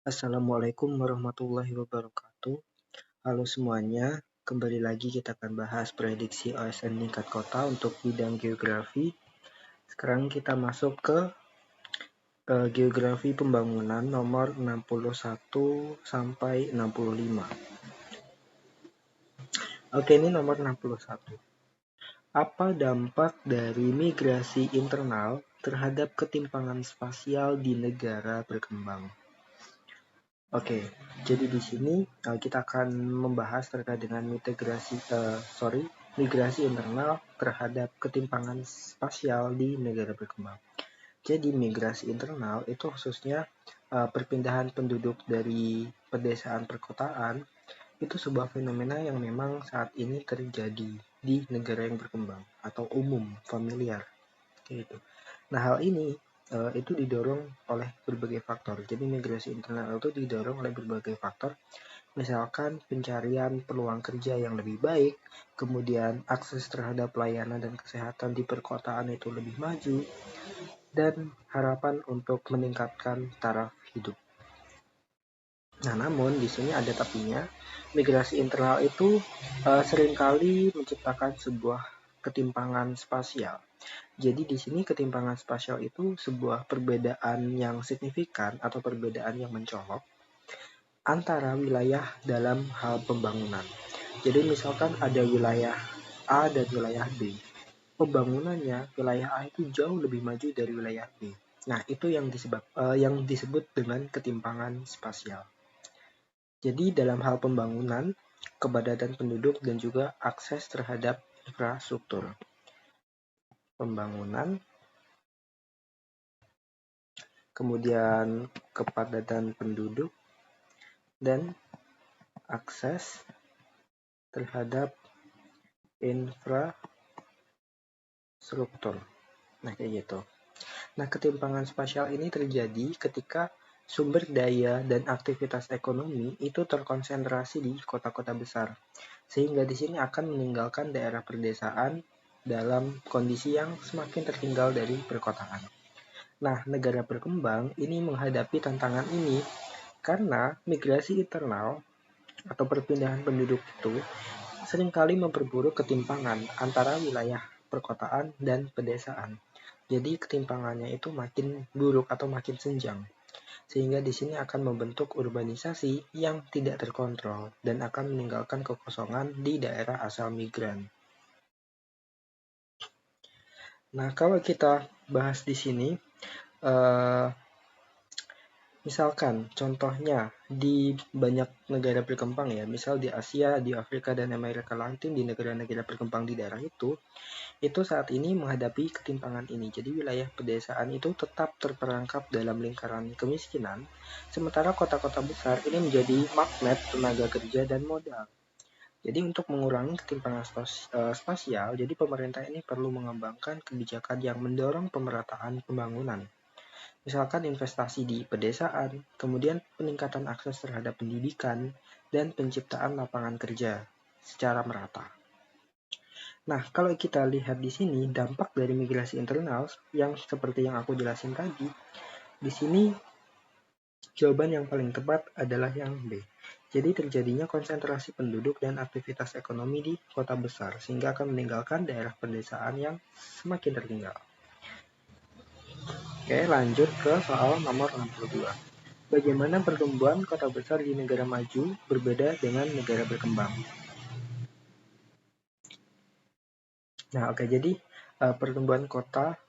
Assalamualaikum warahmatullahi wabarakatuh. Halo semuanya, kembali lagi kita akan bahas prediksi OSN tingkat kota untuk bidang geografi. Sekarang kita masuk ke geografi pembangunan nomor 61 sampai 65. Oke, ini nomor 61. Apa dampak dari migrasi internal terhadap ketimpangan spasial di negara berkembang? Oke, jadi di sini kita akan membahas terkait dengan migrasi internal terhadap ketimpangan spasial di negara berkembang. Jadi migrasi internal itu khususnya perpindahan penduduk dari pedesaan perkotaan itu sebuah fenomena yang memang saat ini terjadi di negara yang berkembang atau umum, familiar, gitu. Nah, hal ini itu didorong oleh berbagai faktor. Jadi migrasi internal itu didorong oleh berbagai faktor, misalkan pencarian peluang kerja yang lebih baik, kemudian akses terhadap layanan dan kesehatan di perkotaan itu lebih maju, dan harapan untuk meningkatkan taraf hidup. Nah, namun di sini ada tapinya, migrasi internal itu seringkali menciptakan sebuah ketimpangan spasial. Jadi di sini ketimpangan spasial itu sebuah perbedaan yang signifikan atau perbedaan yang mencolok antara wilayah dalam hal pembangunan. Jadi misalkan ada wilayah A dan wilayah B. Pembangunannya wilayah A itu jauh lebih maju dari wilayah B. Nah, itu yang disebut dengan ketimpangan spasial. Jadi dalam hal pembangunan, kepadatan penduduk dan juga akses terhadap infrastruktur. Pembangunan, kemudian kepadatan penduduk, dan akses terhadap infrastruktur. Nah, kayak gitu. Nah, ketimpangan spasial ini terjadi ketika sumber daya dan aktivitas ekonomi itu terkonsentrasi di kota-kota besar. Sehingga di sini akan meninggalkan daerah pedesaan dalam kondisi yang semakin tertinggal dari perkotaan. Nah, negara berkembang ini menghadapi tantangan ini karena migrasi internal atau perpindahan penduduk itu seringkali memperburuk ketimpangan antara wilayah perkotaan dan pedesaan. Jadi ketimpangannya itu makin buruk atau makin senjang. Sehingga di sini akan membentuk urbanisasi yang tidak terkontrol dan akan meninggalkan kekosongan di daerah asal migran. Nah, kalau kita bahas di sini, misalkan contohnya di banyak negara berkembang ya, misal di Asia, di Afrika, dan Amerika Latin, di negara-negara berkembang di daerah itu saat ini menghadapi ketimpangan ini. Jadi wilayah pedesaan itu tetap terperangkap dalam lingkaran kemiskinan, sementara kota-kota besar ini menjadi magnet tenaga kerja dan modal. Jadi untuk mengurangi ketimpangan spasial, jadi pemerintah ini perlu mengembangkan kebijakan yang mendorong pemerataan pembangunan. Misalkan investasi di pedesaan, kemudian peningkatan akses terhadap pendidikan, dan penciptaan lapangan kerja secara merata. Nah, kalau kita lihat di sini dampak dari migrasi internal yang seperti yang aku jelasin tadi, di sini jawaban yang paling tepat adalah yang B. Jadi terjadinya konsentrasi penduduk dan aktivitas ekonomi di kota besar sehingga akan meninggalkan daerah pedesaan yang semakin tertinggal. Oke, lanjut ke soal nomor 62. Bagaimana pertumbuhan kota besar di negara maju berbeda dengan negara berkembang? Nah, oke, jadi pertumbuhan kota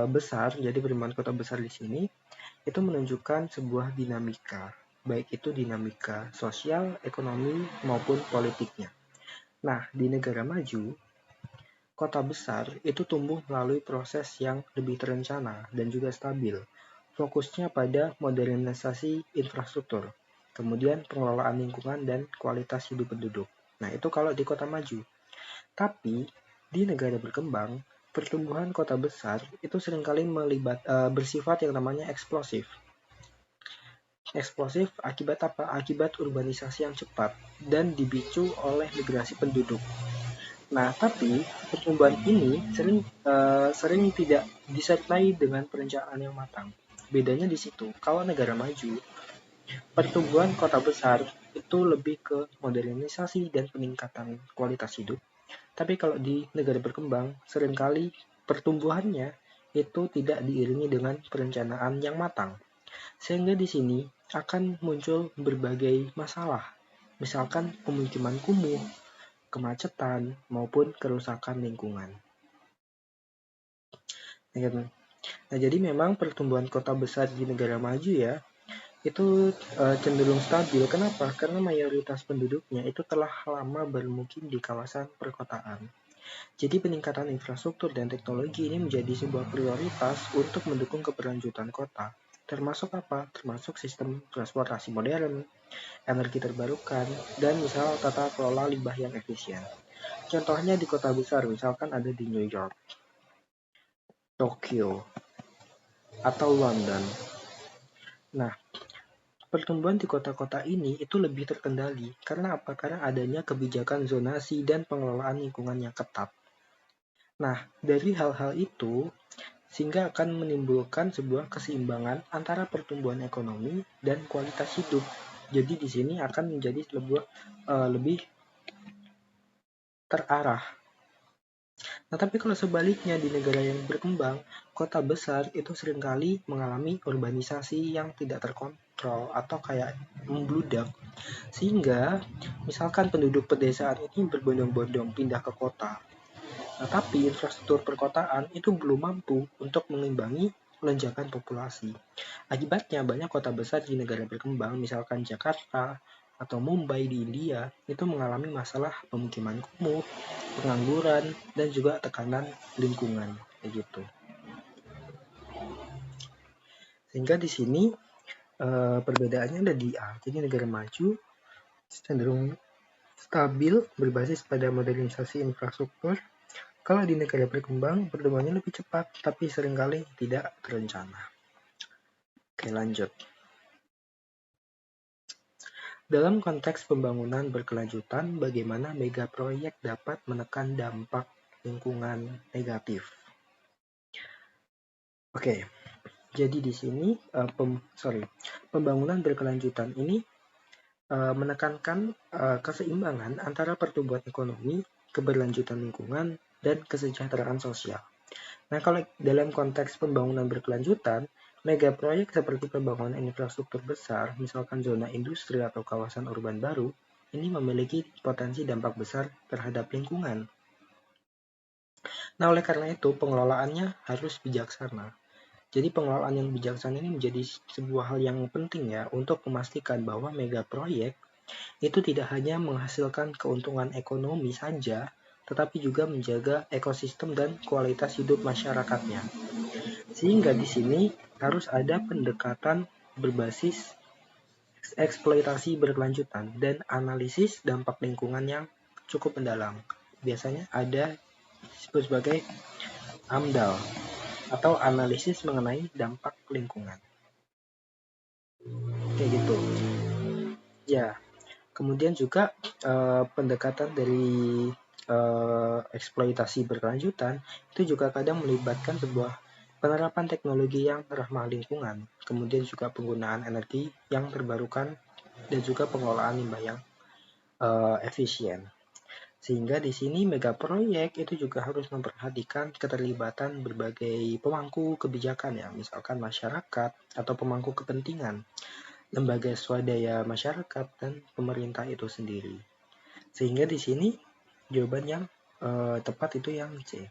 besar, jadi pertumbuhan kota besar di sini itu menunjukkan sebuah dinamika, baik itu dinamika sosial, ekonomi, maupun politiknya. Nah, di negara maju, kota besar itu tumbuh melalui proses yang lebih terencana dan juga stabil. Fokusnya pada modernisasi infrastruktur, kemudian pengelolaan lingkungan dan kualitas hidup penduduk. Nah, itu kalau di kota maju. Tapi di negara berkembang, pertumbuhan kota besar itu seringkali bersifat yang namanya eksplosif. Eksplosif akibat apa? Akibat urbanisasi yang cepat dan dipicu oleh migrasi penduduk. Nah, tapi pertumbuhan ini sering tidak disertai dengan perencanaan yang matang. Bedanya di situ. Kalau negara maju, Pertumbuhan kota besar itu lebih ke modernisasi dan peningkatan kualitas hidup. Tapi kalau di negara berkembang, seringkali pertumbuhannya itu tidak diiringi dengan perencanaan yang matang. Sehingga di sini akan muncul berbagai masalah, misalkan pemukiman kumuh, kemacetan, maupun kerusakan lingkungan. Nah, jadi memang pertumbuhan kota besar di negara maju ya, itu cenderung stabil. Kenapa? Karena mayoritas penduduknya itu telah lama bermukim di kawasan perkotaan. Jadi peningkatan infrastruktur dan teknologi ini menjadi sebuah prioritas untuk mendukung keberlanjutan kota. Termasuk apa? Termasuk sistem transportasi modern, energi terbarukan, dan misal tata kelola limbah yang efisien. Contohnya di kota besar, misalkan ada di New York, Tokyo, atau London. Nah, pertumbuhan di kota-kota ini itu lebih terkendali. Karena apa? Karena adanya kebijakan zonasi dan pengelolaan lingkungan yang ketat. Nah, dari hal-hal itu, sehingga akan menimbulkan sebuah keseimbangan antara pertumbuhan ekonomi dan kualitas hidup. Jadi di sini akan menjadi lebih terarah. Nah, tapi kalau sebaliknya di negara yang berkembang, kota besar itu seringkali mengalami urbanisasi yang tidak terkontrol atau kayak membludak. Sehingga misalkan penduduk pedesaan ini berbondong-bondong pindah ke kota. Nah, tapi infrastruktur perkotaan itu belum mampu untuk mengimbangi lonjakan populasi. Akibatnya banyak kota besar di negara berkembang, misalkan Jakarta atau Mumbai di India, itu mengalami masalah pemukiman kumuh, pengangguran, dan juga tekanan lingkungan. Begitu. Sehingga di sini perbedaannya ada di A. Jadi negara maju cenderung stabil berbasis pada modernisasi infrastruktur. Kalau di negara berkembang, pertumbuhannya lebih cepat, tapi seringkali tidak terencana. Oke, lanjut. Dalam konteks pembangunan berkelanjutan, bagaimana megaproyek dapat menekan dampak lingkungan negatif? Oke, jadi di sini pembangunan berkelanjutan ini menekankan keseimbangan antara pertumbuhan ekonomi, keberlanjutan lingkungan, dan kesejahteraan sosial. Nah, kalau dalam konteks pembangunan berkelanjutan, megaproyek seperti pembangunan infrastruktur besar, misalkan zona industri atau kawasan urban baru, ini memiliki potensi dampak besar terhadap lingkungan. Nah, oleh karena itu, pengelolaannya harus bijaksana. Jadi pengelolaan yang bijaksana ini menjadi sebuah hal yang penting ya untuk memastikan bahwa megaproyek itu tidak hanya menghasilkan keuntungan ekonomi saja, tetapi juga menjaga ekosistem dan kualitas hidup masyarakatnya. Sehingga di sini harus ada pendekatan berbasis eksploitasi berkelanjutan dan analisis dampak lingkungan yang cukup mendalam. Biasanya ada disebut sebagai AMDAL atau analisis mengenai dampak lingkungan. Kayak gitu. Ya, kemudian juga pendekatan dari eksploitasi berkelanjutan itu juga kadang melibatkan sebuah penerapan teknologi yang ramah lingkungan, kemudian juga penggunaan energi yang terbarukan dan juga pengelolaan limbah yang efisien. Sehingga di sini megaproyek itu juga harus memperhatikan keterlibatan berbagai pemangku kebijakan ya, misalkan masyarakat atau pemangku kepentingan, lembaga swadaya masyarakat, dan pemerintah itu sendiri. Sehingga di sini jawaban yang tepat itu yang C.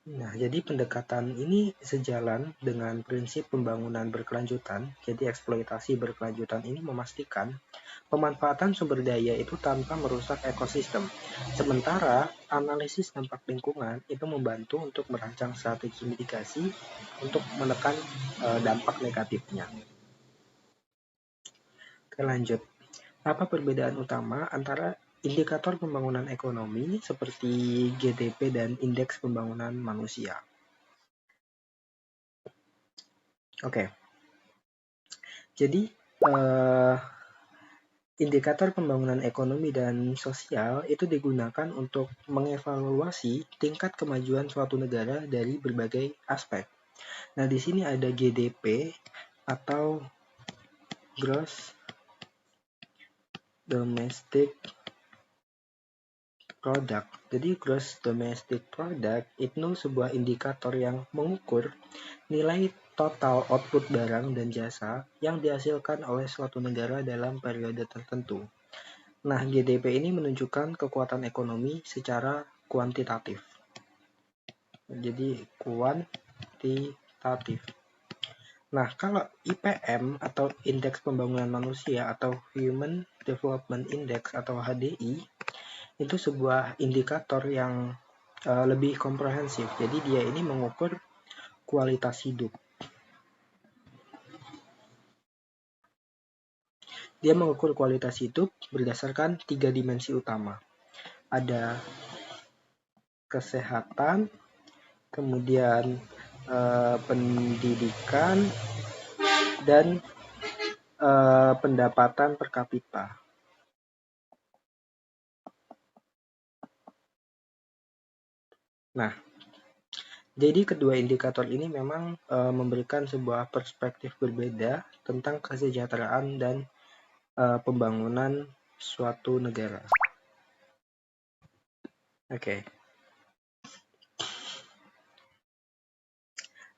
Nah, jadi pendekatan ini sejalan dengan prinsip pembangunan berkelanjutan. Jadi eksploitasi berkelanjutan ini memastikan pemanfaatan sumber daya itu tanpa merusak ekosistem. Sementara analisis dampak lingkungan itu membantu untuk merancang strategi mitigasi untuk menekan dampak negatifnya. Oke, lanjut. Apa perbedaan utama antara indikator pembangunan ekonomi seperti GDP dan indeks pembangunan manusia? Oke. Jadi indikator pembangunan ekonomi dan sosial itu digunakan untuk mengevaluasi tingkat kemajuan suatu negara dari berbagai aspek. Nah, di sini ada GDP atau Gross domestic product. Jadi gross domestic product itu sebuah indikator yang mengukur nilai total output barang dan jasa yang dihasilkan oleh suatu negara dalam periode tertentu. Nah, GDP ini menunjukkan kekuatan ekonomi secara kuantitatif. Jadi kuantitatif. Nah, kalau IPM atau Indeks Pembangunan Manusia atau Human Development Index atau HDI itu sebuah indikator yang lebih komprehensif. Jadi dia ini mengukur kualitas hidup. Dia mengukur kualitas hidup berdasarkan 3 dimensi utama. Ada kesehatan, kemudian pendidikan, dan pendapatan per kapita. Nah, jadi kedua indikator ini memang memberikan sebuah perspektif berbeda tentang kesejahteraan dan pembangunan suatu negara. Oke.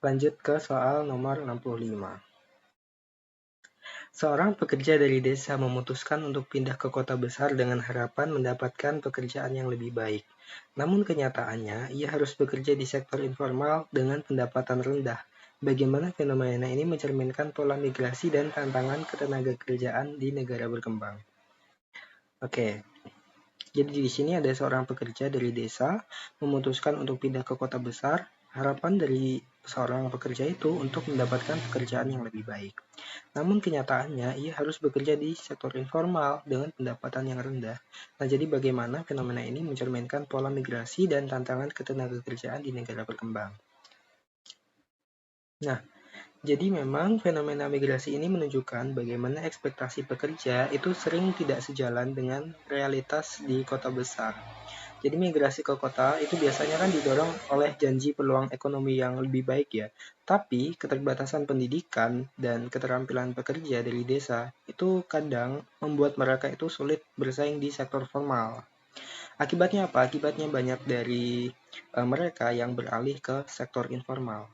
Lanjut ke soal nomor 65. Seorang pekerja dari desa memutuskan untuk pindah ke kota besar dengan harapan mendapatkan pekerjaan yang lebih baik. Namun kenyataannya, ia harus bekerja di sektor informal dengan pendapatan rendah. Bagaimana fenomena ini mencerminkan pola migrasi dan tantangan ketenaga kerjaan di negara berkembang? Oke. Jadi di sini ada seorang pekerja dari desa memutuskan untuk pindah ke kota besar. Harapan dari seorang pekerja itu untuk mendapatkan pekerjaan yang lebih baik. Namun kenyataannya ia harus bekerja di sektor informal dengan pendapatan yang rendah. Nah, jadi bagaimana fenomena ini mencerminkan pola migrasi dan tantangan ketenaga kerjaan di negara berkembang? Nah, jadi memang fenomena migrasi ini menunjukkan bagaimana ekspektasi pekerja itu sering tidak sejalan dengan realitas di kota besar. Jadi migrasi ke kota itu biasanya kan didorong oleh janji peluang ekonomi yang lebih baik ya. Tapi keterbatasan pendidikan dan keterampilan pekerja dari desa itu kadang membuat mereka itu sulit bersaing di sektor formal. Akibatnya apa? Akibatnya banyak dari mereka yang beralih ke sektor informal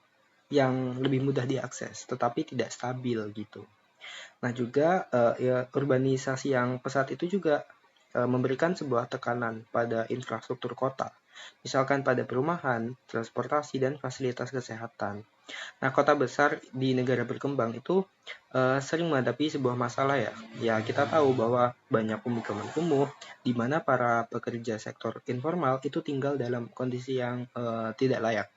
yang lebih mudah diakses tetapi tidak stabil gitu. Nah, juga urbanisasi yang pesat itu juga memberikan sebuah tekanan pada infrastruktur kota, misalkan pada perumahan, transportasi, dan fasilitas kesehatan. Nah, kota besar di negara berkembang itu sering menghadapi sebuah masalah ya. Ya, kita tahu bahwa banyak pemukiman kumuh, di mana para pekerja sektor informal itu tinggal dalam kondisi yang tidak layak.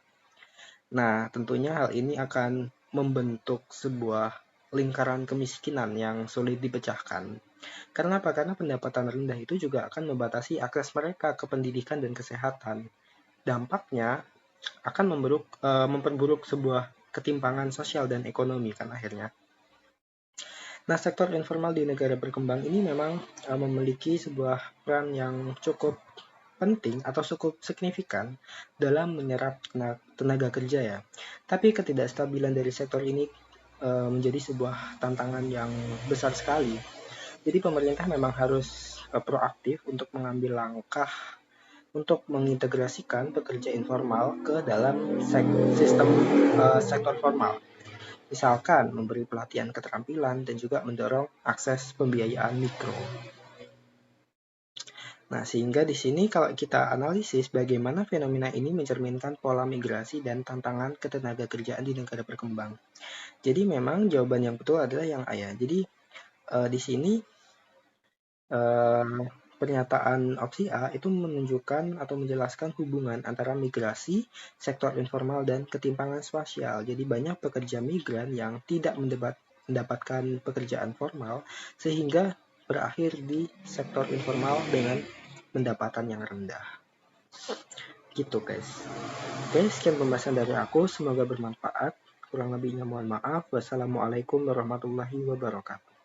Nah, tentunya hal ini akan membentuk sebuah lingkaran kemiskinan yang sulit dipecahkan. Karena apa? Karena pendapatan rendah itu juga akan membatasi akses mereka ke pendidikan dan kesehatan. Dampaknya akan memperburuk sebuah ketimpangan sosial dan ekonomi kan akhirnya. Nah, sektor informal di negara berkembang ini memang memiliki sebuah peran yang cukup penting atau cukup signifikan dalam menyerap tenaga kerja ya. Tapi ketidakstabilan dari sektor ini menjadi sebuah tantangan yang besar sekali. Jadi pemerintah memang harus proaktif untuk mengambil langkah untuk mengintegrasikan pekerja informal ke dalam sistem sektor formal. Misalkan memberi pelatihan keterampilan dan juga mendorong akses pembiayaan mikro. Nah, sehingga di sini kalau kita analisis bagaimana fenomena ini mencerminkan pola migrasi dan tantangan ketenaga kerjaan di negara berkembang. Jadi memang jawaban yang betul adalah yang A ya. Jadi di sini pernyataan opsi A itu menunjukkan atau menjelaskan hubungan antara migrasi, sektor informal, dan ketimpangan spasial. Jadi banyak pekerja migran yang tidak mendapatkan pekerjaan formal sehingga berakhir di sektor informal dengan pendapatan yang rendah. Gitu guys. Oke, sekian pembahasan dari aku. Semoga bermanfaat. Kurang lebihnya mohon maaf. Wassalamualaikum warahmatullahi wabarakatuh.